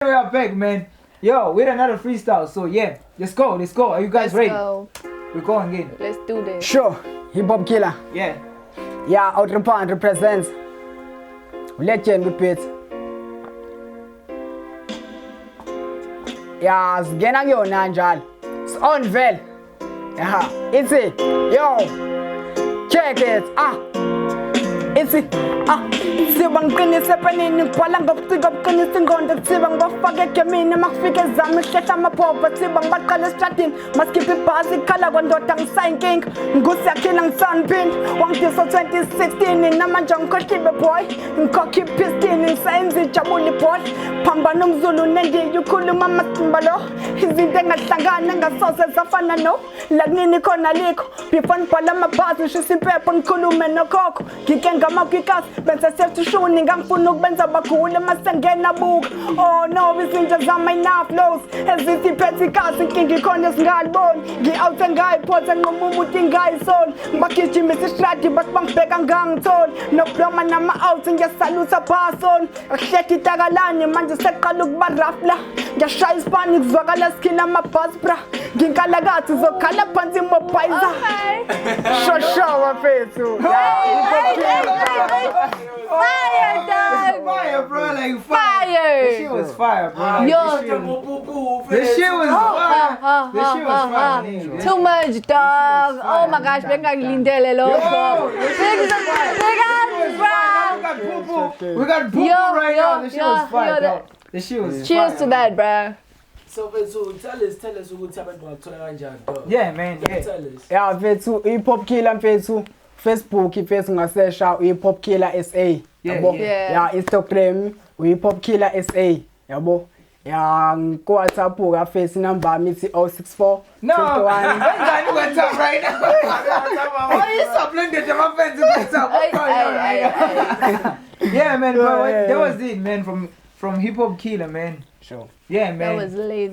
We are back, man. Yo, we're another freestyle. So yeah, let's go. Are you guys ready? Go. We're going in. Let's do this. Sure, hip hop killer. Yeah. Yeah, Outrappan represents. Legend repeat. Yeah, singena kuyona njalo. It's on vele. Yeah, it's it. Yo, check it. It's it. Sibang qinise penini ngibhala ngobuciko buqinisa ingqondo kutsiba ngibafake egemini makufika ezami ihlehla amaphopho siba ngibaqala esitradini maskiphi ibhasi ikhala kwandoda ngisayinkinga ngusiyakhila ngisaniphinda wangidisa 2016 namanje ngikhohliwe boy ngikhokha ipistini ngisayenza ijabula ibhola phambana umzulu nendiya ukhuluma amasimba lo izinto engahlangana engasoze zafana no la kunini khona likho before ngibhala amabhasi ngishisa impepho ngikhulume nokhokho ngike ngamakwikasi benza seftushuni ngangifuna ukubenza bakhule masengena buka oh no izinto zama enough flows ezithi phethe ikasi inkinga ikhona esingaliboni ngi-out ngayiphotha nqoma umuthi ngayisona ngibagijimisa istradi bathi bangibheka ngangitholi nokubloma nama-out ngiyasalusa bhason akuhlekha itakalani manje seqala ukuba rafla ngiyashaya isipani kuzwakala sikhila amabhasi bra nginkalakathi zokhala phansi imobhayiza shosho bafethu Fire, dog! Fire, bro, like Fire! This shit was fire, bro. Like, Yo. this shit was fire. This shit was fire. Too much, dog. Oh my gosh, bengangilindele lokho. Big hands, bro. We got poo right now. This shit was fire, dog. This shit was Cheers to that, bro. So tell us ukuthi abantu bakuthola kanjani, dog. Yeah, man. Yeah. Tell us. Yeah, mfethu hip hop killer mfethu. Facebook mfethu ngasesha hip hop killer SA. Yabo. Yeah, Instagram hip hop killer SA. Yabo. Yeah, ku WhatsApp ka face number mi 064 No, 21. what's up right now? Why you supplanted to my friends WhatsApp? Yeah, man, bro. That was it, man. From hip hop killer, man. Sure. Yeah, man. That was lazy.